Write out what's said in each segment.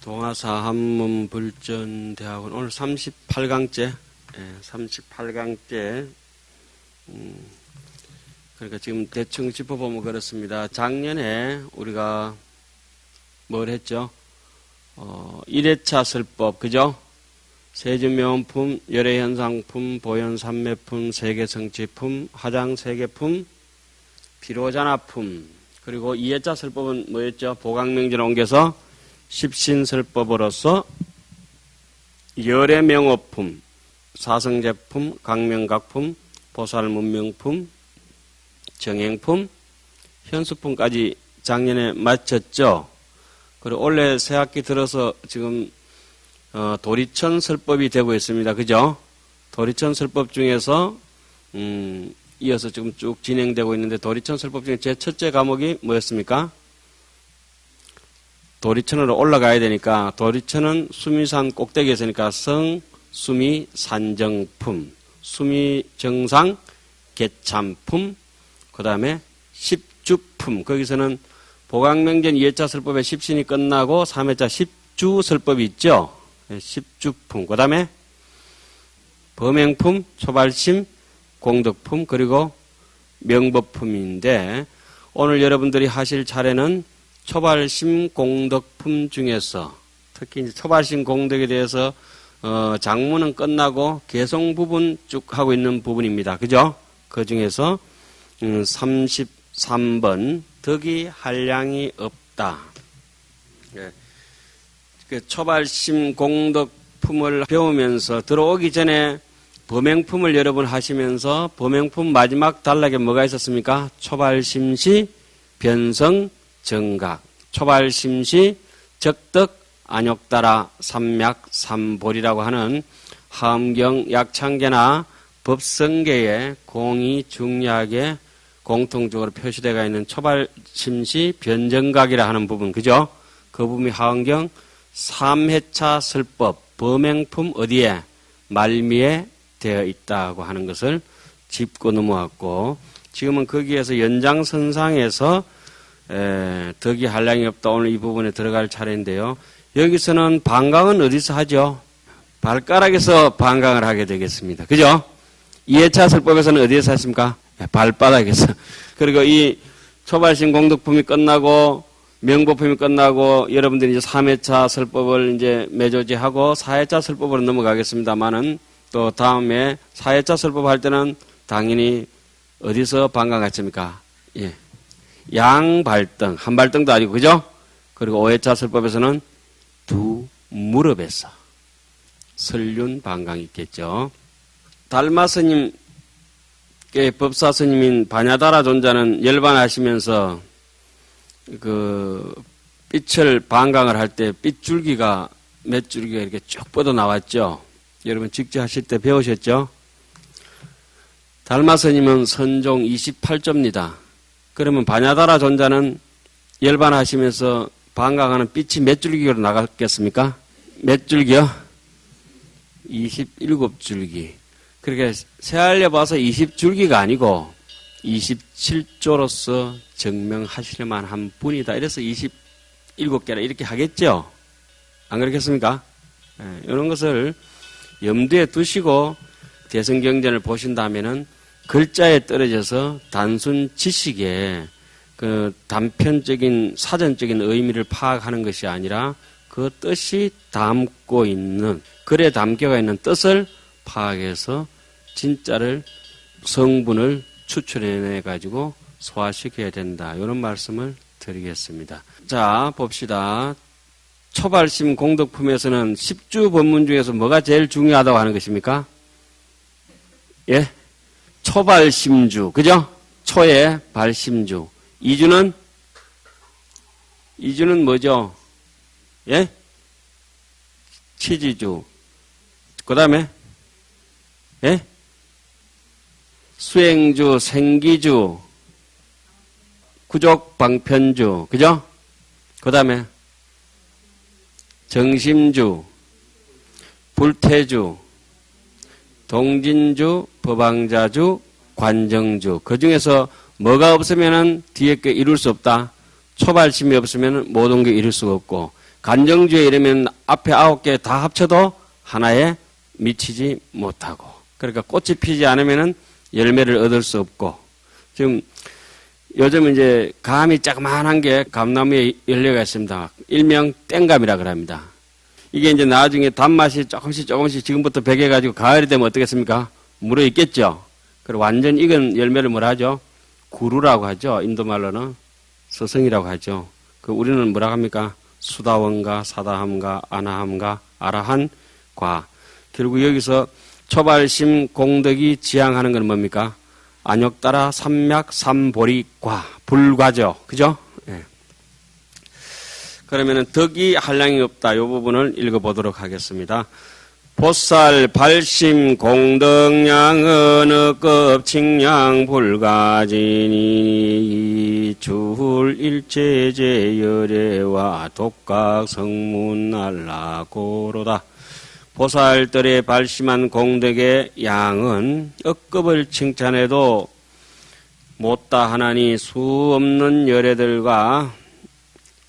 동아사 한문불전대학원 오늘 38강째, 38강째. 그러니까 지금 대충 짚어보면 그렇습니다. 작년에 우리가 뭘 했죠? 1회차 설법, 그죠? 세주명품, 열애현상품, 보현삼매품, 세계성취품, 화장세계품, 비로자나품, 그리고 2회차 설법은 뭐였죠? 보강명제를 옮겨서 십신설법으로서 열애명호품, 사성제품, 강명각품, 보살문명품, 정행품, 현수품까지 작년에 마쳤죠. 그리고 올해 새학기 들어서 지금 도리천 설법이 되고 있습니다. 그죠? 도리천 설법 중에서 이어서 지금 쭉 진행되고 있는데 도리천 설법 중에 제 첫째 과목이 뭐였습니까? 도리천으로 올라가야 되니까 도리천은 수미산 꼭대기에 있으니까 성, 수미, 산정품, 수미, 정상, 개참품, 그 다음에 십주품. 거기서는 보강명전 2회차 설법의 십신이 끝나고 3회차 십주 설법이 있죠. 십주품. 그 다음에 범행품, 초발심, 공덕품, 그리고 명법품인데 오늘 여러분들이 하실 차례는 초발심 공덕품 중에서 특히 이제 초발심 공덕에 대해서 장문은 끝나고 개성 부분 쭉 하고 있는 부분입니다. 그죠? 그 중에서 33번 덕이 한량이 없다. 예. 그 초발심 공덕품을 배우면서 들어오기 전에 범행품을 여러분 하시면서 범행품 마지막 단락에 뭐가 있었습니까? 초발심시 변성 정각, 초발심시 적덕 안욕따라 삼맥 삼볼이라고 하는 하엄경 약창계나 법성계에 공이 중요하게 공통적으로 표시되어 있는 초발심시 변정각이라 하는 부분, 그죠? 그 부분이 하엄경 3회차 설법 범행품 어디에? 말미에 되어 있다고 하는 것을 짚고 넘어왔고 지금은 거기에서 연장선상에서 덕이 한량이 없다. 오늘 이 부분에 들어갈 차례인데요. 여기서는 반강은 어디서 하죠? 발가락에서 반강을 하게 되겠습니다. 그죠? 2회차 설법에서는 어디에서 했습니까? 발바닥에서. 그리고 이 초발심 공덕품이 끝나고 명법품이 끝나고 여러분들이 이제 3회차 설법을 이제 매조지하고 4회차 설법으로 넘어가겠습니다만은 또 다음에 4회차 설법 할 때는 당연히 어디서 반강했습니까? 예. 양발등, 한 발등도 아니고, 그죠? 그리고 5회차 설법에서는 두 무릎에서 설륜 반강이 있겠죠. 달마 스님께 법사 스님인 바냐다라 존자는 열반하시면서 그 빛을 반강을 할 때 빛줄기가 몇 줄기가 이렇게 쭉 뻗어 나왔죠. 여러분 직접 하실 때 배우셨죠? 달마 스님은 선종 28조입니다. 그러면 바냐다라 존자는 열반하시면서 반강하는 빛이 몇 줄기로 나갔겠습니까? 몇 줄기요? 27줄기. 그러니까 새알려 봐서 20줄기가 아니고 27조로서 증명하실만 한 분이다. 이래서 27개라 이렇게 하겠죠? 안 그렇겠습니까? 네, 이런 것을 염두에 두시고 대성경전을 보신다면은 글자에 떨어져서 단순 지식에 그 단편적인 사전적인 의미를 파악하는 것이 아니라 그 뜻이 담고 있는 글에 담겨가 있는 뜻을 파악해서 진짜를 성분을 추출해내 가지고 소화시켜야 된다. 이런 말씀을 드리겠습니다. 자, 봅시다. 초발심 공덕품에서는 10주 법문 중에서 뭐가 제일 중요하다고 하는 것입니까? 예? 초발심주, 그죠? 초의 발심주. 이주는 뭐죠? 예? 치지주. 그 다음에, 예? 수행주, 생기주, 구족방편주, 그죠? 그 다음에, 정심주, 불태주, 동진주, 법왕자주, 관정주. 그 중에서 뭐가 없으면은 뒤에 게 이룰 수 없다. 초발심이 없으면은 모든 게 이룰 수가 없고, 간정주에 이러면 앞에 9개 다 합쳐도 하나에 미치지 못하고, 그러니까 꽃이 피지 않으면은 열매를 얻을 수 없고, 지금 요즘 이제 감이 조그만한 게 감나무에 열려가 있습니다. 일명 땡감이라 그럽니다. 이게 이제 나중에 단맛이 조금씩 지금부터 배겨가지고 가을이 되면 어떻겠습니까? 물어 있겠죠? 그리고 완전 익은 열매를 뭐라 하죠? 구루라고 하죠. 인도말로는 서성이라고 하죠. 그 우리는 뭐라고 합니까? 수다원가, 사다함가, 아나함가, 아라한과. 결국 여기서 초발심 공덕이 지향하는 건 뭡니까? 안욕따라 삼맥 삼보리과, 불과죠. 그죠? 예. 그러면은 덕이 한량이 없다. 이 부분을 읽어보도록 하겠습니다. 보살 발심 공덕량 어급 칭량 불가지니 줄 일체제 열애와 독각 성문 알라고로다. 보살들의 발심한 공덕의 양은 억급을 칭찬해도 못다 하나니 수 없는 열애들과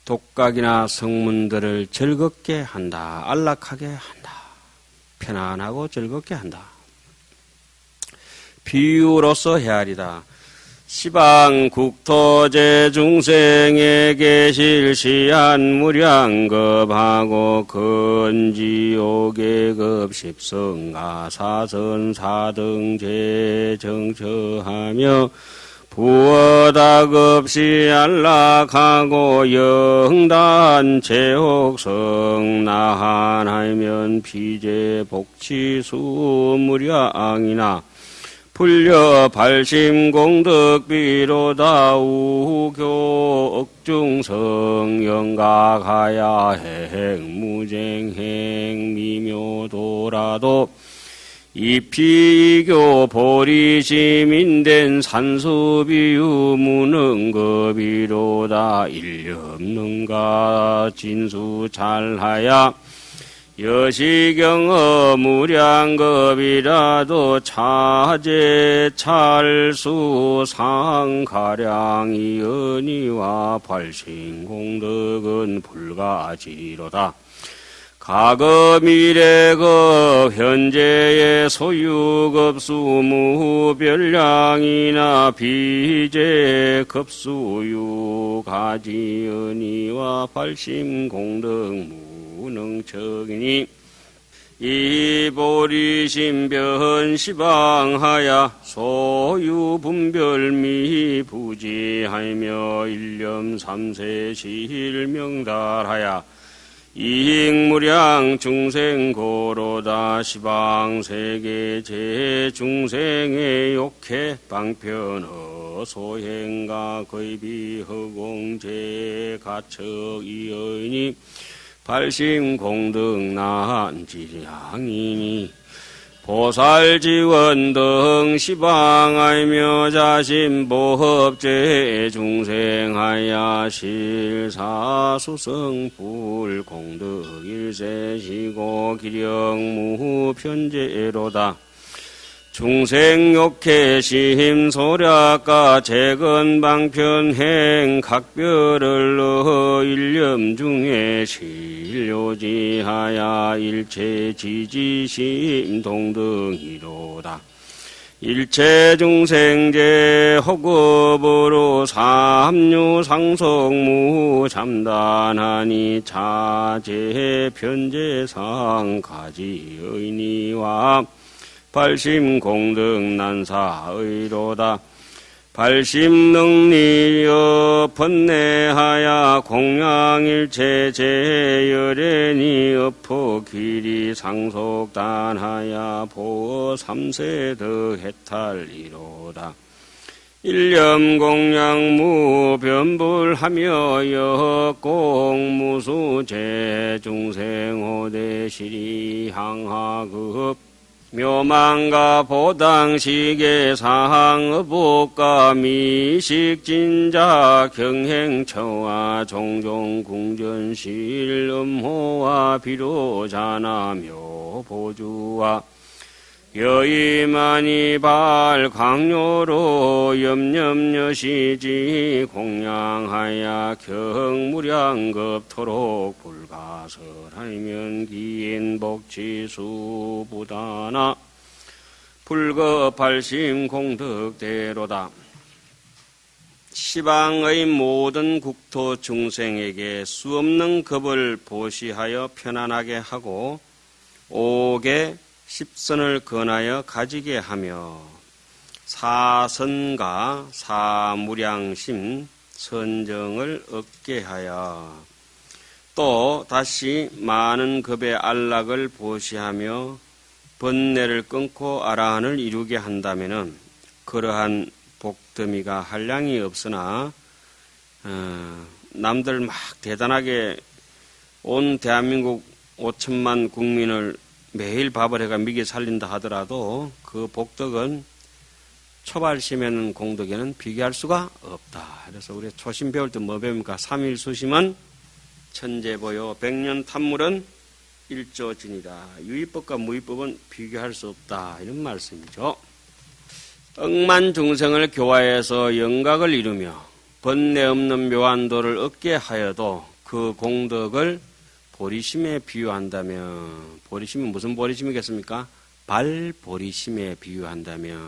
독각이나 성문들을 즐겁게 한다. 안락하게 한다. 편안하고 즐겁게 한다. 비유로서 헤아리다. 시방 국토제 중생에게 실시한 무량급하고 근지옥계급 십성가 사선 사등제 정처하며 부어다급시 안락하고 영단 제옥성 나한하면 피제 복치수 무량이나 불려 발심공덕비로다 우교 억중성 영각하야 행무쟁행 미묘도라도 이피교 보리시민된 산수비유 무능급이로다 일념능가 진수잘하야 여시경어 무량급이라도 차제 찰수 상가량이 은희와 발심공덕은 불가지로다. 과거 미래급 현재의 소유급수 무별량이나 비제 급수유 가지은이와 발심공덕 무능척이니 이보리심변시방하야 소유분별미 부지하며 일념삼세실명달하야 이익무량 중생고로다 시방세계 제중생의 욕해 방편어 소행가 거의비허공제 가척이여이니 발심공덕난 지량이니 보살지원 등 시방하며 자신보업제 중생하야 실사수성불 공덕일세시고 기령무편제로다. 중생욕해 심소략가 재건방편행 각별을 넣어 일념 중에 실료지하야 일체지지심 동등이로다. 일체중생제 허급으로 삼류상속무 잠단하니 자제 편제상 가지의니와 발심공덕 난사의로다. 발심능리여 번뇌하야 공양일체 제열애니 업포 길이 상속단하야 보어 삼세득 해탈이로다. 일념공양무 변불하며 여공무수제 중생호대시리 항하급 묘망가 보당시계 상업복가 미식진자 경행처와 종종궁전실 음호와 비로자나며 보주와 여의만이 발 강요로 염염여시지 공양하야 경무량급토록 불가설하면 기인복지수부다나 불급발심 공덕대로다. 시방의 모든 국토 중생에게 수없는 급을 보시하여 편안하게 하고 옥에 십선을 건하여 가지게 하며 사선과 사무량심 선정을 얻게 하여 또 다시 많은 급의 안락을 보시하며 번뇌를 끊고 아라한을 이루게 한다면은 그러한 복더미가 한량이 없으나 남들 막 대단하게 온 대한민국 5천만 국민을 매일 밥을 해가 미개 살린다 하더라도 그 복덕은 초발심에는 공덕에는 비교할 수가 없다. 그래서 우리 초심 배울 때 뭐 배웁니까? 삼일수심은 천재보요 백년 탐물은 일조진이다. 유의법과 무의법은 비교할 수 없다. 이런 말씀이죠. 억만 중생을 교화해서 영각을 이루며 번뇌 없는 묘한도를 얻게 하여도 그 공덕을 보리심에 비유한다면, 보리심은 무슨 보리심이겠습니까? 발보리심에 비유한다면,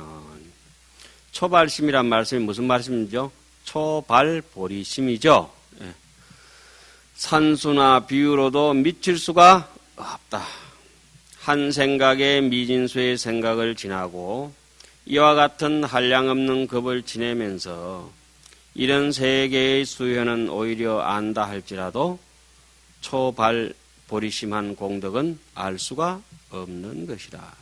초발심이란 말씀이 무슨 말씀이죠? 초발보리심이죠. 예. 산수나 비유로도 미칠 수가 없다. 한 생각에 미진수의 생각을 지나고 이와 같은 한량없는 급을 지내면서 이런 세계의 수현은 오히려 안다 할지라도 초발보리심한 공덕은 알 수가 없는 것이다.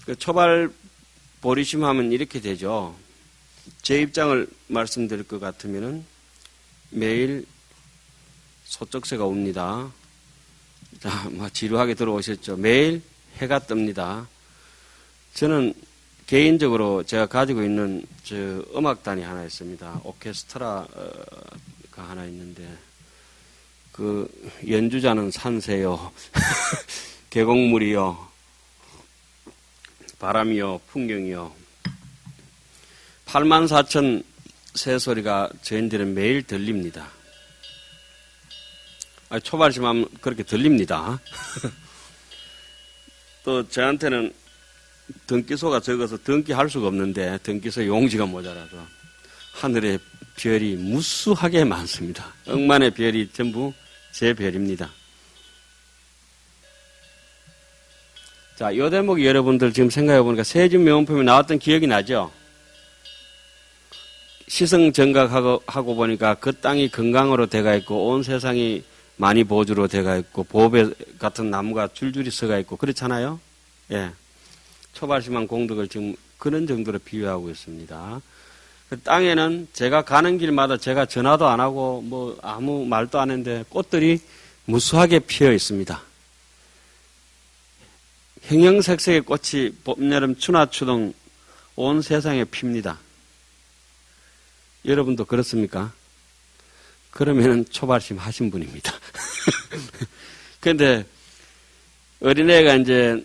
그 초발보리심하면 이렇게 되죠. 제 입장을 말씀드릴 것 같으면은 매일 소쩍새가 옵니다. 자, 지루하게 들어오셨죠. 매일 해가 뜹니다. 저는 개인적으로 제가 가지고 있는 음악단이 하나 있습니다. 오케스트라가 하나 있는데 그 연주자는 산새요, 계곡물이요, 바람이요, 풍경이요. 84,000 새소리가 저희들은 매일 들립니다. 초발심하면 그렇게 들립니다. 또 저한테는 등기소가 적어서 등기할 수가 없는데 등기소 용지가 모자라서 하늘에 별이 무수하게 많습니다. 억만의 별이 전부 제 별입니다. 자, 이 대목이 여러분들 지금 생각해 보니까 세준명품이 나왔던 기억이 나죠? 시승정각하고 보니까 그 땅이 건강으로 돼가 있고 온 세상이 많이 보주로 돼가 있고 보배 같은 나무가 줄줄이 서가 있고 그렇잖아요? 예. 초발심한 공덕을 지금 그런 정도로 비유하고 있습니다. 그 땅에는 제가 가는 길마다 제가 전화도 안 하고 뭐 아무 말도 안 했는데 꽃들이 무수하게 피어 있습니다. 형형색색의 꽃이 봄, 여름, 추나 추동 온 세상에 핍니다. 여러분도 그렇습니까? 그러면은 초발심 하신 분입니다. 그런데 어린애가 이제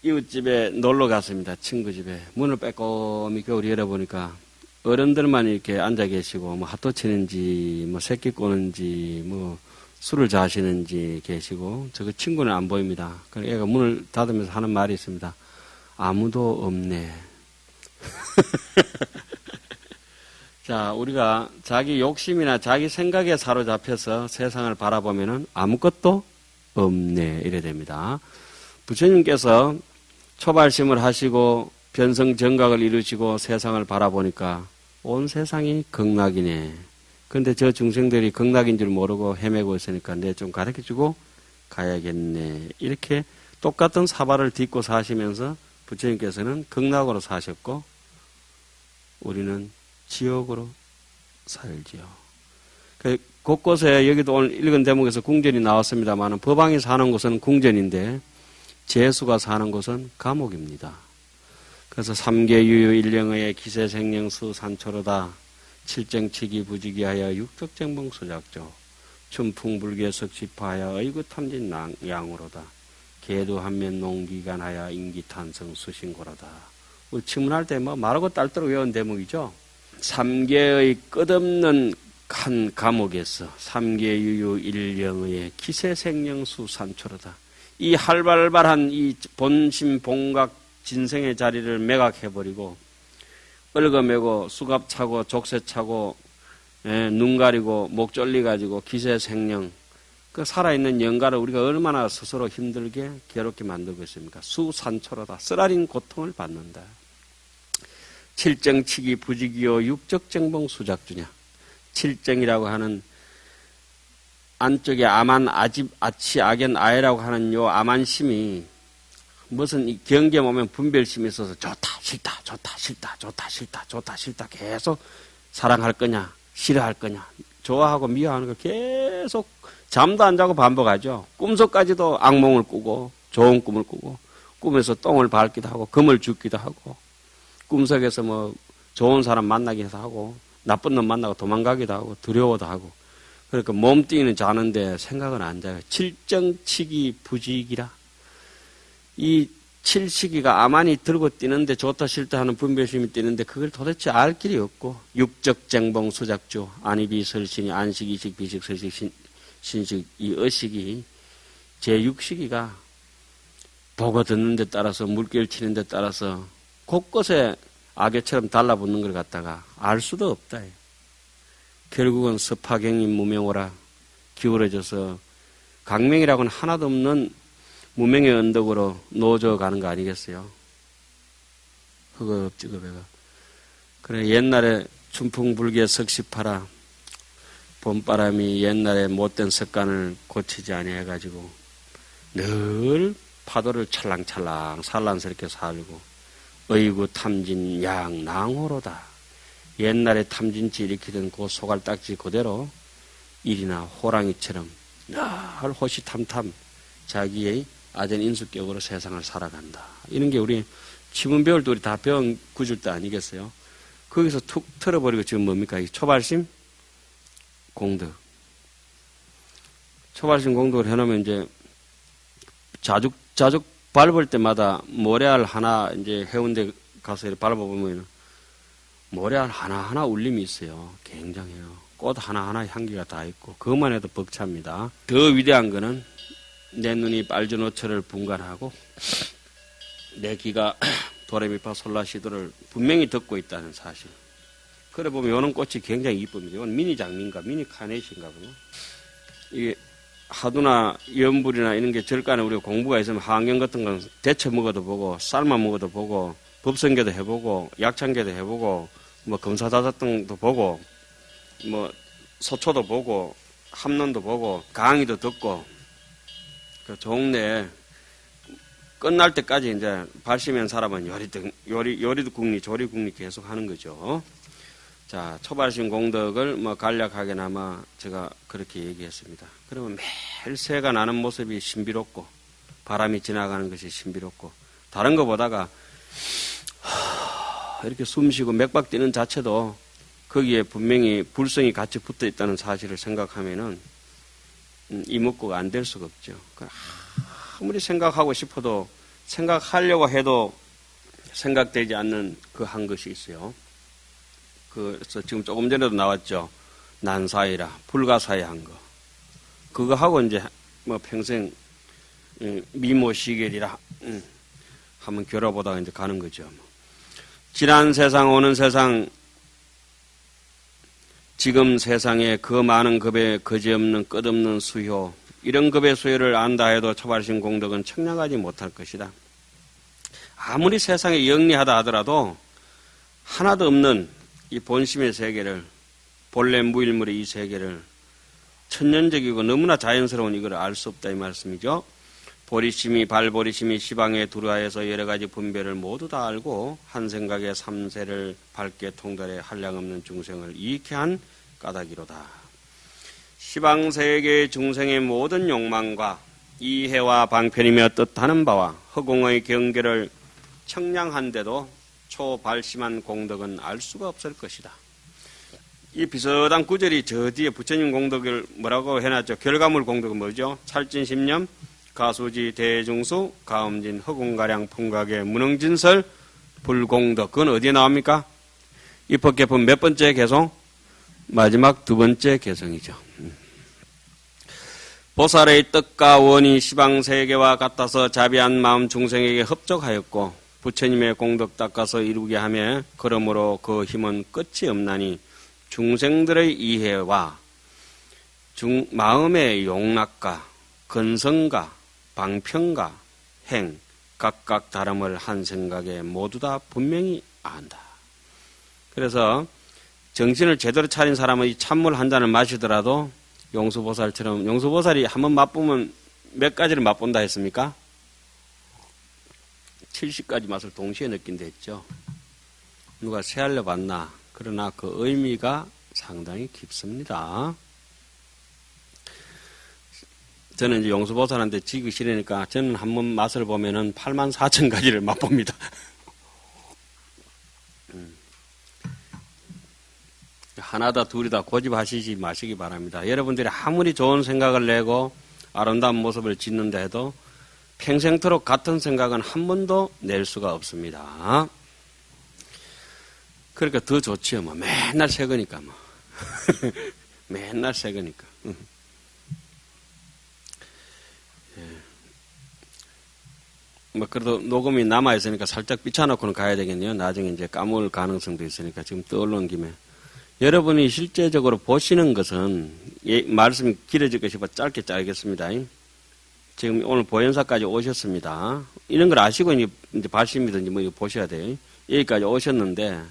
이웃집에 놀러 갔습니다. 친구 집에. 문을 빼꼼히 겨울이 열어보니까 어른들만 이렇게 앉아 계시고, 뭐 핫도 치는지, 뭐 새끼 꼬는지, 뭐 술을 자시는지 계시고, 저 친구는 안 보입니다. 그래서 애가 문을 닫으면서 하는 말이 있습니다. 아무도 없네. 자, 우리가 자기 욕심이나 자기 생각에 사로잡혀서 세상을 바라보면은 아무것도 없네. 이래 됩니다. 부처님께서 초발심을 하시고 변성정각을 이루시고 세상을 바라보니까 온 세상이 극락이네. 그런데 저 중생들이 극락인 줄 모르고 헤매고 있으니까 내 좀 가르쳐주고 가야겠네. 이렇게 똑같은 사발을 딛고 사시면서 부처님께서는 극락으로 사셨고 우리는 지옥으로 살지요. 곳곳에 여기도 오늘 읽은 대목에서 궁전이 나왔습니다만 법왕이 사는 곳은 궁전인데 재수가 사는 곳은 감옥입니다. 그래서 삼계유유 일령의 기세생령수 산초로다 칠정치기 부지기하여 육덕쟁봉 수작조 춘풍불계석지파하여 의구탐진 양으로다 개도 한면 농기가 나야 인기탄성 수신고라다. 우리 칭문할 때 뭐 말하고 딸도록 외운 대목이죠. 삼계의 끝없는 한 감옥에서 삼계유유 일령의 기세생령수 산초로다. 이 활발한 이 본심 본각 진생의 자리를 매각해버리고 얽어매고 수갑 차고 족쇄 차고 눈 가리고 목 졸리가지고 기세생령 그 살아있는 영가를 우리가 얼마나 스스로 힘들게 괴롭게 만들고 있습니까? 수산초로다. 쓰라린 고통을 받는다. 칠정치기 부지기요 육적정봉 수작주냐. 칠정이라고 하는 안쪽에 아만 아집 아치 악연 아해라고 하는 요 아만심이 무슨 이 경계 오면 분별심이 있어서 좋다 싫다 좋다 싫다 좋다 싫다 좋다 싫다 계속 사랑할 거냐 싫어할 거냐 좋아하고 미워하는 걸 계속 잠도 안 자고 반복하죠. 꿈속까지도 악몽을 꾸고 좋은 꿈을 꾸고 꿈에서 똥을 밟기도 하고 금을 줍기도 하고 꿈속에서 뭐 좋은 사람 만나기도 하고 나쁜 놈 만나고 도망가기도 하고 두려워도 하고 그러니까 몸뚱이는 자는데 생각은 안 자요. 칠정치기 부지기라. 이 칠시기가 아만이 들고 뛰는데 좋다 싫다 하는 분별심이 뛰는데 그걸 도대체 알 길이 없고 육적정봉 수작주 안이비 설신이 안식 이식 비식 설식 신식 이 의식이 제6시기가 보고 듣는 데 따라서 물결 치는 데 따라서 곳곳에 악어처럼 달라붙는 걸 갖다가 알 수도 없다. 결국은 서파경인 무명오라 기울어져서 강명이라고는 하나도 없는 무명의 언덕으로 놓아져 가는 거 아니겠어요? 흑업지급해가. 그래 옛날에 춘풍불기에 석시파라 봄바람이 옛날에 못된 습관을 고치지 아니해가지고 늘 파도를 찰랑찰랑 산란스럽게 살고 의구 탐진 양낭호로다. 옛날에 탐진치 일으키던 그 소갈딱지 그대로 일이나 호랑이처럼 늘 호시탐탐 자기의 아전 인수격으로 세상을 살아간다. 이런 게 우리 지문 배울 때 우리 다 배운 구절도 아니겠어요? 거기서 툭 틀어버리고 지금 뭡니까? 이 초발심 공덕. 초발심 공덕을 해놓으면 이제 자죽 밟을 때마다 모래알 하나 이제 해운대 가서 이렇게 밟아보면 모래알 하나하나 울림이 있어요. 굉장해요. 꽃 하나하나 향기가 다 있고 그것만 해도 벅찹니다. 더 위대한 거는 내 눈이 빨주노초를 분간하고 내 귀가 도레미파 솔라시도를 분명히 듣고 있다는 사실. 그래 보면 요런 꽃이 굉장히 이쁩니다. 이건 미니 장미인가 미니 카네이션인가 보네. 이게 하두나 연불이나 이런 게 절간에 우리가 공부가 있으면 하안경 같은 건 데쳐 먹어도 보고 삶아 먹어도 보고 법성계도 해보고 약창계도 해보고 뭐 검사다자등도 보고 뭐 소초도 보고 함론도 보고 강의도 듣고 그 종래에 끝날 때까지 이제 발심한 사람은 요리도 국리 조리 국리 계속 하는 거죠. 자, 초발심 공덕을 뭐 간략하게나마 제가 그렇게 얘기했습니다. 그러면 매일 새가 나는 모습이 신비롭고 바람이 지나가는 것이 신비롭고 다른 것보다가 이렇게 숨쉬고 맥박 뛰는 자체도 거기에 분명히 불성이 같이 붙어 있다는 사실을 생각하면은 이목구가 안 될 수가 없죠. 아무리 생각하고 싶어도 생각하려고 해도 생각되지 않는 그 한 것이 있어요. 그래서 지금 조금 전에도 나왔죠. 난사이라 불가사의한 거. 그거 하고 이제 뭐 평생 미모시결이라 한번 겨뤄보다가 이제 가는 거죠. 지난 세상 오는 세상 지금 세상에 그 많은 급의 거지없는 끝없는 수효 이런 급의 수효를 안다 해도 초발심 공덕은 청량하지 못할 것이다. 아무리 세상에 영리하다 하더라도 하나도 없는 이 본심의 세계를 본래 무일물의 이 세계를 천년적이고 너무나 자연스러운 이걸 알 수 없다 이 말씀이죠. 보리심이 발보리심이 시방에 두루하여서 여러 가지 분별을 모두 다 알고 한 생각에 삼세를 밝게 통달해 한량없는 중생을 이익해 한 까닭이로다. 시방세계의 중생의 모든 욕망과 이해와 방편이며 뜻하는 바와 허공의 경계를 청량한데도 초발심한 공덕은 알 수가 없을 것이다. 이 비슷한 구절이 저 뒤에 부처님 공덕을 뭐라고 해놨죠? 결과물 공덕은 뭐죠? 찰진심념 가수지 대중수 가음진 허공가량 풍각의 무능진설 불공덕. 그건 어디에 나옵니까? 입법개품 몇 번째 개성? 마지막 두 번째 개성이죠. 보살의 뜻과 원이 시방세계와 같아서 자비한 마음 중생에게 협족하였고 부처님의 공덕 닦아서 이루게 하며 그러므로 그 힘은 끝이 없나니 중생들의 이해와 마음의 용납과 근성과 방편과 행 각각 다름을 한 생각에 모두 다 분명히 안다. 그래서 정신을 제대로 차린 사람은 이 찬물 한 잔을 마시더라도 용수보살처럼, 용수보살이 한번 맛보면 몇 가지를 맛본다 했습니까? 70가지 맛을 동시에 느낀다 했죠. 누가 세알려 봤나? 그러나 그 의미가 상당히 깊습니다. 저는 이제 용수보살한테 지기 싫으니까 저는 한번 맛을 보면은 84,000가지를 맛봅니다. 하나다 둘이다 고집하시지 마시기 바랍니다. 여러분들이 아무리 좋은 생각을 내고 아름다운 모습을 짓는다 해도 평생토록 같은 생각은 한 번도 낼 수가 없습니다. 그러니까 더 좋지요. 뭐 맨날 새 거니까 뭐. 맨날 새 거니까. 뭐 그래도 녹음이 남아 있으니까 살짝 삐쳐놓고는 가야 되겠네요. 나중에 이제 까먹을 가능성도 있으니까 지금 떠올른 김에. 여러분이 실제적으로 보시는 것은, 말씀이 길어질 것이 짧게 짜겠습니다. 지금 오늘 보현사까지 오셨습니다. 이런 걸 아시고 이제 발심이든지 뭐 이거 보셔야 돼요. 여기까지 오셨는데,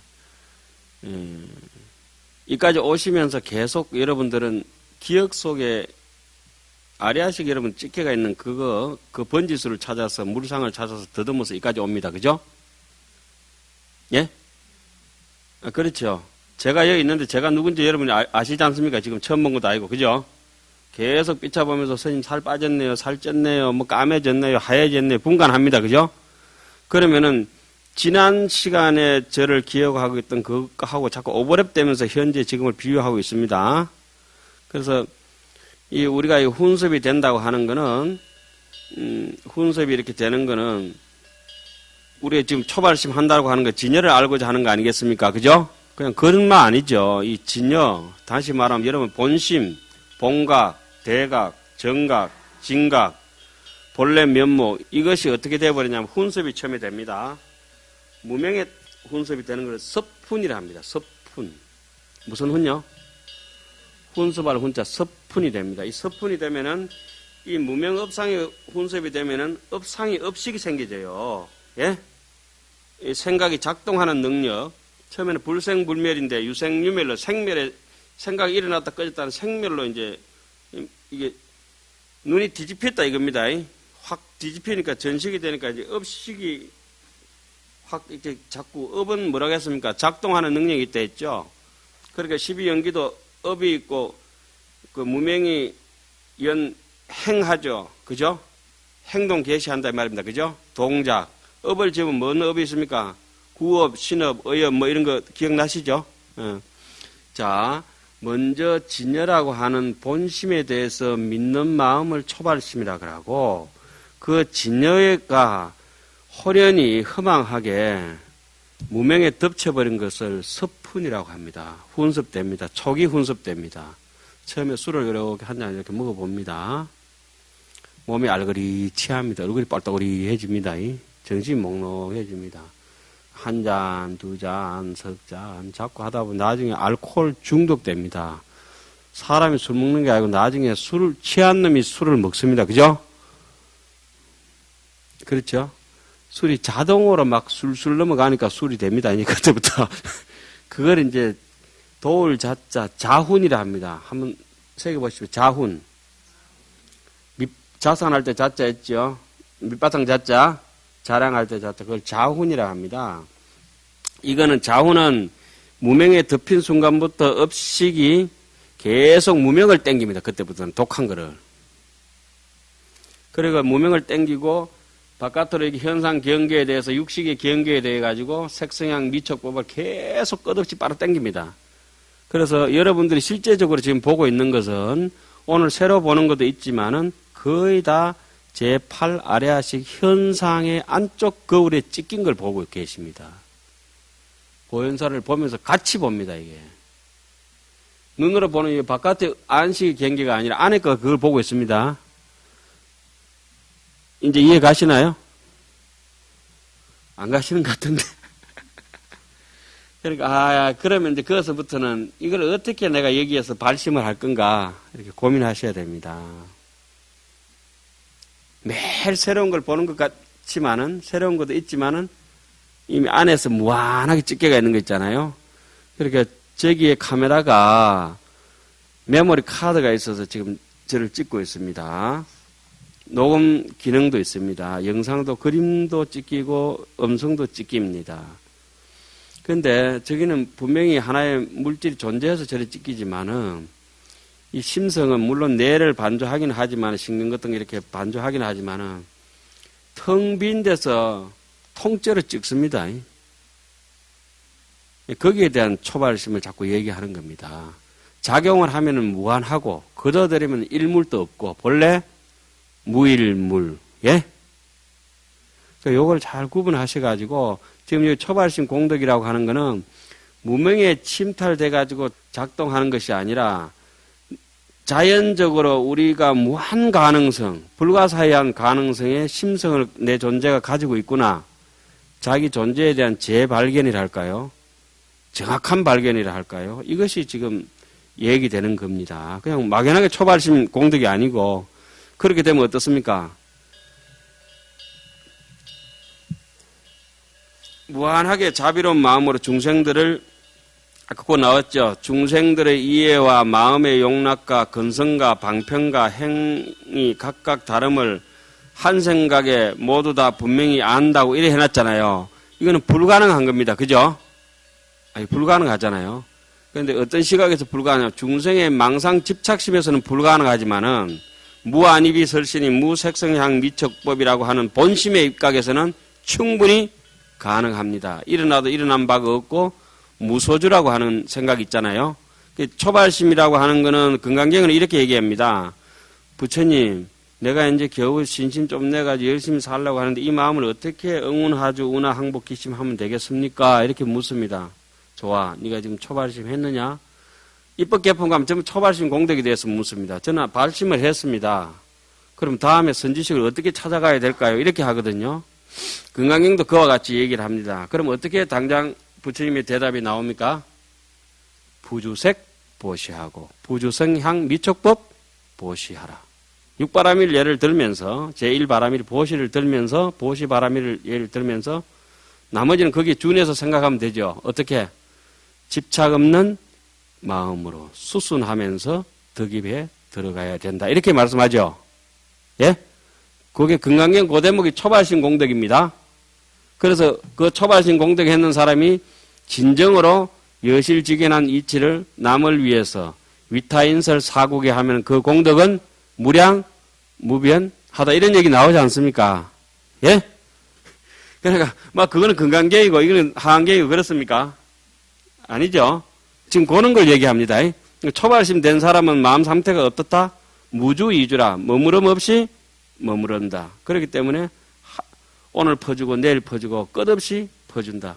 여기까지 오시면서 계속 여러분들은 기억 속에 아리아식 여러분 찍혀가 있는 그 번지수를 찾아서 물상을 찾아서 더듬어서 여기까지 옵니다. 그죠? 예? 그렇죠. 제가 여기 있는데 제가 누군지 여러분이 아시지 않습니까? 지금 처음 본 것도 아니고, 그죠? 계속 삐쳐보면서 스님 살 빠졌네요, 살 쪘네요, 뭐 까매졌네요, 하얘졌네요, 분간합니다. 그죠? 그러면은 지난 시간에 저를 기억하고 있던 그거하고 자꾸 오버랩되면서 현재 지금을 비유하고 있습니다. 그래서 우리가 이 훈습이 된다고 하는 거는, 훈습이 이렇게 되는 거는 우리가 지금 초발심 한다고 하는 거 진여를 알고자 하는 거 아니겠습니까? 그죠? 그냥 그런 말 아니죠. 이 진여, 다시 말하면 여러분 본심, 본각, 대각, 정각, 진각, 본래 면목, 이것이 어떻게 되어버리냐면 훈습이 처음에 됩니다. 무명의 훈습이 되는 것을 섭훈이라 합니다. 섭훈. 무슨 훈요? 훈습할 훈자 섭훈이 됩니다. 이 섭훈이 되면은 이 무명업상의 훈습이 되면은 업상이 업식이 생겨져요. 예? 이 생각이 작동하는 능력. 처음에는 불생불멸인데 유생유멸로 생멸에 생각이 일어났다 꺼졌다는 생멸로 이제 이게 눈이 뒤집혔다 이겁니다. 확 뒤집히니까 전식이 되니까 이제 업식이 확 이렇게 자꾸 업은 뭐라고 했습니까? 작동하는 능력이 있다 했죠. 그러니까 12연기도 업이 있고 그 무명이 행하죠. 그죠? 행동 개시한다 이 말입니다. 그죠? 동작. 업을 지으면 뭔 업이 있습니까? 구업, 신업, 의업 뭐 이런 거 기억나시죠? 자, 먼저 진여라고 하는 본심에 대해서 믿는 마음을 초발심이라고 하고 그 진여가 호련히 허망하게 무명에 덮쳐버린 것을 섭훈이라고 합니다. 훈습됩니다. 초기 훈습됩니다. 처음에 술을 이렇게 한 잔 이렇게 먹어봅니다. 몸이 알그리치합니다. 얼굴이 빨딱거리해집니다. 정신이 몽롱해집니다. 한 잔, 두 잔, 석 잔 자꾸 하다 보면 나중에 알코올 중독됩니다. 사람이 술 먹는 게 아니고 나중에 술을 취한 놈이 술을 먹습니다. 그죠? 그렇죠? 술이 자동으로 막 술술 넘어가니까 술이 됩니다. 그때부터 그걸 이제 도울 자자 자훈이라 합니다. 한번 새겨보십시오. 자훈. 자산할 때 자자 했죠. 밑바탕 자자. 자랑할 때 자자. 그걸 자훈이라 합니다. 이거는 자훈은 무명에 덮인 순간부터 업식이 계속 무명을 땡깁니다. 그때부터는 독한 거를. 그러니까 무명을 땡기고 바깥으로 이렇게 현상 경계에 대해서 육식의 경계에 대해 가지고 색성향 미척법을 계속 끝없이 빨아 땡깁니다. 그래서 여러분들이 실제적으로 지금 보고 있는 것은 오늘 새로 보는 것도 있지만은 거의 다 제8 아레아식 현상의 안쪽 거울에 찍힌 걸 보고 계십니다. 보현사를 보면서 같이 봅니다, 이게. 눈으로 보는 이 바깥의 안식의 경계가 아니라 안에 거 그걸 보고 있습니다. 이제 이해 가시나요? 안 가시는 것 같은데. 그러니까, 그러면 이제 거기서부터는 이걸 어떻게 내가 여기에서 발심을 할 건가, 이렇게 고민하셔야 됩니다. 매일 새로운 걸 보는 것 같지만은, 새로운 것도 있지만은, 이미 안에서 무한하게 집게가 있는 거 있잖아요. 그러니까 저기에 카메라가 메모리 카드가 있어서 지금 저를 찍고 있습니다. 녹음 기능도 있습니다. 영상도 그림도 찍히고 음성도 찍힙니다. 그런데 저기는 분명히 하나의 물질이 존재해서 저를 찍히지만은 이 심성은 물론 뇌를 반조하긴 하지만 신경 같은 거 이렇게 반조하긴 하지만은 텅 빈 데서 통째로 찍습니다. 거기에 대한 초발심을 자꾸 얘기하는 겁니다. 작용을 하면은 무한하고 걷어들이면 일물도 없고 본래 무일물. 예? 그러니까 요걸 잘 구분하셔가지고 지금 여기 초발심 공덕이라고 하는 거는 무명에 침탈돼가지고 작동하는 것이 아니라 자연적으로 우리가 무한 가능성, 불가사의한 가능성의 심성을 내 존재가 가지고 있구나. 자기 존재에 대한 재발견이랄까요? 정확한 발견이라 할까요? 이것이 지금 얘기되는 겁니다. 그냥 막연하게 초발심 공덕이 아니고 그렇게 되면 어떻습니까? 무한하게 자비로운 마음으로 중생들을 아까 그거 나왔죠. 중생들의 이해와 마음의 용납과 근성과 방편과 행이 각각 다름을 한 생각에 모두 다 분명히 안다고 이래 해놨잖아요. 이거는 불가능한 겁니다. 그죠? 아니, 불가능하잖아요. 그런데 어떤 시각에서 불가능하냐? 중생의 망상 집착심에서는 불가능하지만은 무안입이 설신이 무색성향 미척법이라고 하는 본심의 입각에서는 충분히 가능합니다. 일어나도 일어난 바가 없고 무소주라고 하는 생각이 있잖아요. 초발심이라고 하는 거는 금강경은 이렇게 얘기합니다. 부처님, 내가 이제 겨우 신심 좀 내가지고 열심히 살려고 하는데 이 마음을 어떻게 응운하주 운하 항복기심하면 되겠습니까? 이렇게 묻습니다. 좋아, 네가 지금 초발심 했느냐? 입법 개품 가면 전부 초발심 공덕에 대해서 묻습니다. 저는 발심을 했습니다. 그럼 다음에 선지식을 어떻게 찾아가야 될까요? 이렇게 하거든요. 금강경도 그와 같이 얘기를 합니다. 그럼 어떻게 당장 부처님의 대답이 나옵니까? 부주색 보시하고 부주성향 미촉법 보시하라. 육바라밀 예를 들면서 제1바라밀 보시를 들면서 보시바라밀 예를 들면서 나머지는 거기에 준해서 생각하면 되죠. 어떻게? 집착 없는 마음으로 수순하면서 덕입에 들어가야 된다. 이렇게 말씀하죠. 예? 그게 금강경 고대목이 초발심 공덕입니다. 그래서 그 초발심 공덕 했는 사람이 진정으로 여실직연한 이치를 남을 위해서 위타인설 사국에 하면 그 공덕은 무량, 무변하다. 이런 얘기 나오지 않습니까? 예? 그러니까, 막, 그거는 금강경이고, 이거는 하한경이고, 그렇습니까? 아니죠? 지금 그런 걸 얘기합니다. 초발심 된 사람은 마음 상태가 어떻다? 무주이주라. 머무름 없이 머무른다. 그렇기 때문에 오늘 퍼주고 내일 퍼주고 끝없이 퍼준다.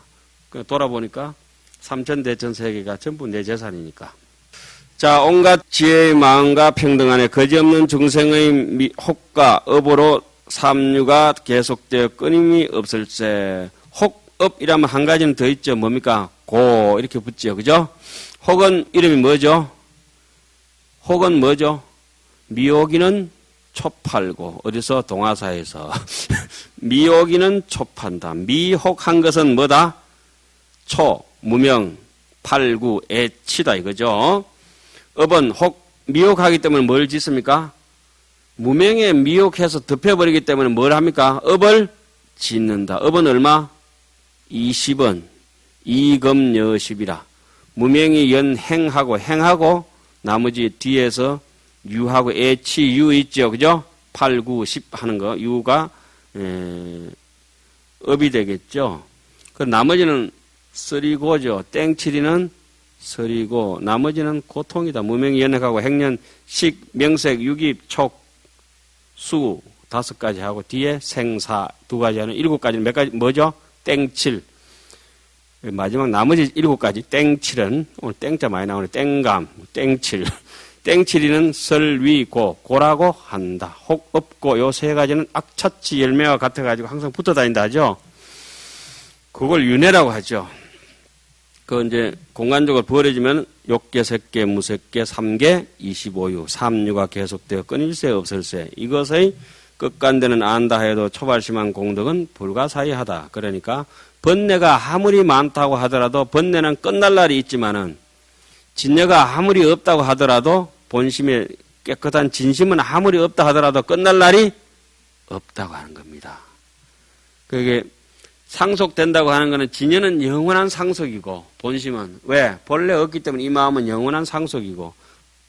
돌아보니까 삼천대천세계가 전부 내 재산이니까. 자, 온갖 지혜의 마음과 평등 안에 거지없는 중생의 혹과 업으로 삼류가 계속되어 끊임이 없을세. 혹, 업이라면 한 가지는 더 있죠. 뭡니까? 고 이렇게 붙죠. 그죠? 혹은 이름이 뭐죠? 혹은 뭐죠? 미혹이는 촉팔고 어디서? 동화사에서 미혹이는 촉판다. 미혹한 것은 뭐다? 초, 무명, 팔구, 애치다 이거죠. 업은 혹 미혹하기 때문에 뭘 짓습니까? 무명에 미혹해서 덮여버리기 때문에 뭘 합니까? 업을 짓는다. 업은 얼마? 20원. 이금여십이라. 무명이 연행하고 행하고 나머지 뒤에서 유하고 애치 유 있죠. 그죠? 8, 9, 10 하는 거. 유가 업이 되겠죠. 그 나머지는 쓰리고죠. 땡칠이는 서리고 나머지는 고통이다. 무명이 연행하고 행년, 식, 명색, 유깁, 촉, 수 5가지 하고 뒤에 생사 2가지 하는 7가지는 몇 가지 뭐죠? 땡칠. 마지막 나머지 7가지 땡칠은 오늘 땡자 많이 나오네. 땡감, 땡칠. 땡칠이는 설위고 고라고 한다. 혹 없고 요 3가지는 악차치 열매와 같아가지고 항상 붙어 다닌다 하죠. 그걸 윤회라고 하죠. 그 이제 공간적으로 버려지면 욕계, 색계, 무색계, 3계, 25유, 3유가 계속되어 끊일새 없을새. 이것의 끝간되는 안다 해도 초발심한 공덕은 불가사의하다. 그러니까 번뇌가 아무리 많다고 하더라도 번뇌는 끝날 날이 있지만은 진여가 아무리 없다고 하더라도 본심의 깨끗한 진심은 아무리 없다 하더라도 끝날 날이 없다고 하는 겁니다. 그게 상속된다고 하는 것은 진여는 영원한 상속이고 본심은 왜? 본래 없기 때문에 이 마음은 영원한 상속이고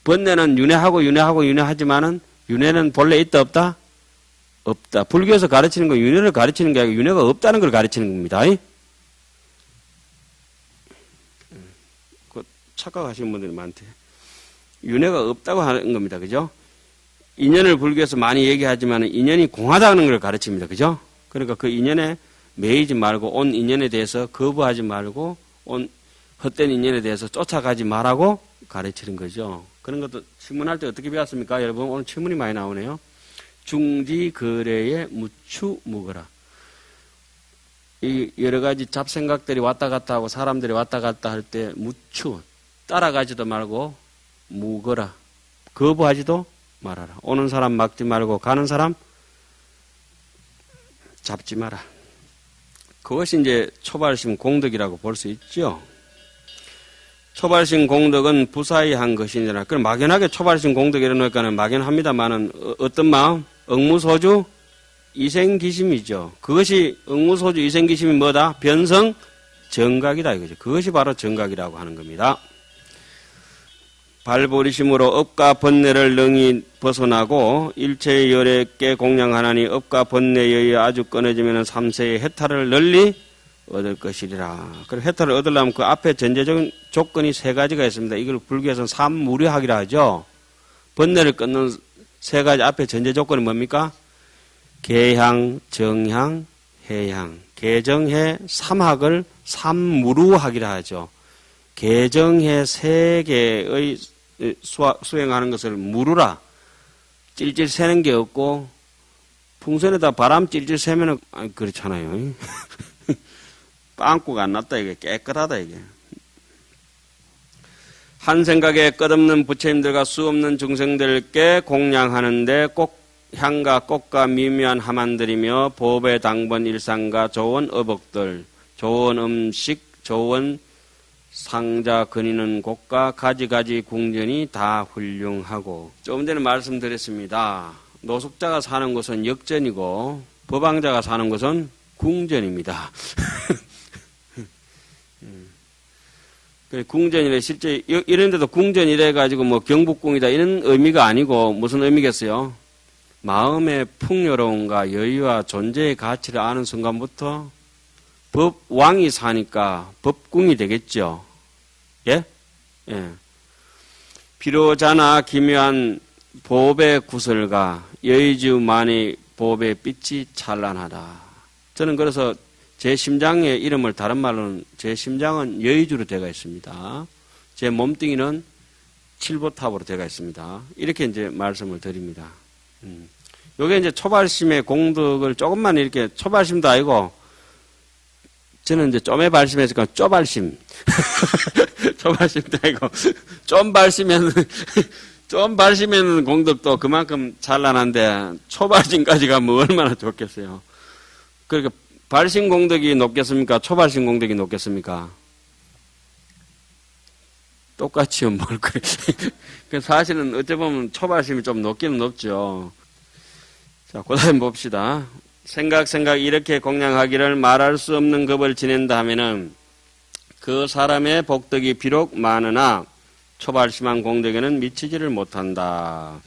번뇌는 윤회하지만은 윤회는 본래 있다 없다? 없다. 불교에서 가르치는 건 윤회를 가르치는 게 아니고 윤회가 없다는 걸 가르치는 겁니다. 그 착각하시는 분들이 많대. 윤회가 없다고 하는 겁니다. 그죠? 인연을 불교에서 많이 얘기하지만 인연이 공하다는 걸 가르칩니다. 그죠? 그러니까 그 인연에 매이지 말고 온 인연에 대해서 거부하지 말고 온 헛된 인연에 대해서 쫓아가지 말라고 가르치는 거죠. 그런 것도 질문할 때 어떻게 배웠습니까? 여러분 오늘 질문이 많이 나오네요. 중지거래에 무추무거라. 이 여러 가지 잡생각들이 왔다 갔다 하고 사람들이 왔다 갔다 할 때 무추 따라가지도 말고 무거라. 거부하지도 말아라. 오는 사람 막지 말고 가는 사람 잡지 마라. 그것이 이제 초발심 공덕이라고 볼 수 있죠. 초발심 공덕은 부사의한 것이니라. 그럼 막연하게 초발심 공덕 이러니까는 막연합니다만은 어떤 마음? 억무소주 이생기심이죠. 그것이 억무소주 이생기심이 뭐다? 변성 정각이다 이거죠. 그것이 바로 정각이라고 하는 겁니다. 발보리심으로 업과 번뇌를 능히 벗어나고 일체의 열애께 공양하나니 업과 번뇌에 의해 아주 끊어지면 삼세의 해탈을 널리 얻을 것이리라. 그리고 해탈을 얻으려면 그 앞에 전제적인 조건이 3가지가 있습니다. 이걸 불교에서는 삼무류학이라 하죠. 번뇌를 끊는 3가지 앞에 전제 조건이 뭡니까? 계향, 정향, 해향. 계정해 3학을 삼무류학이라 하죠. 계정해 3개의 수행하는 것을 무루라. 찔찔 새는 게 없고 풍선에다 바람 찔찔 새면은 그렇잖아요. 빵꾸가 안 났다 이게. 깨끗하다 이게. 한 생각에 끝없는 부처님들과 수없는 중생들께 공양하는데 꼭 향과 꽃과 미묘한 하만들이며 보배 당번 일상과 좋은 어복들, 좋은 음식, 좋은 상자 거니는 곳과 가지가지 궁전이 다 훌륭하고. 조금 전에 말씀드렸습니다. 노숙자가 사는 곳은 역전이고 법왕자가 사는 곳은 궁전입니다. 궁전이래. 실제 이런 데도 궁전이래 가지고 뭐 경복궁이다 이런 의미가 아니고 무슨 의미겠어요? 마음의 풍요로움과 여유와 존재의 가치를 아는 순간부터 법왕이 사니까 법궁이 되겠죠. 예? 예. 비로자나 기묘한 보배 구설과 여의주만의 보배 빛이 찬란하다. 저는 그래서 제 심장의 이름을 다른 말로는 제 심장은 여의주로 되어 있습니다. 제 몸뚱이는 칠보탑으로 되어 있습니다. 이렇게 이제 말씀을 드립니다. 요게 이제 초발심의 공덕을 조금만 이렇게 초발심도 아니고 저는 이제 좀에 발심했으니까 쪼발심. 초발심도 아니고 좀 발심에는 공덕도 그만큼 찬란한데 초발심까지 가면 얼마나 좋겠어요. 그러니까 발심 공덕이 높겠습니까? 초발심 공덕이 높겠습니까? 똑같이요, 뭘 그래. 사실은 어찌 보면 초발심이 좀 높기는 높죠. 자, 그 다음 봅시다. 생각 이렇게 공양하기를 말할 수 없는 겁을 지낸다 하면은 그 사람의 복덕이 비록 많으나 초발심한 공덕에는 미치지를 못한다.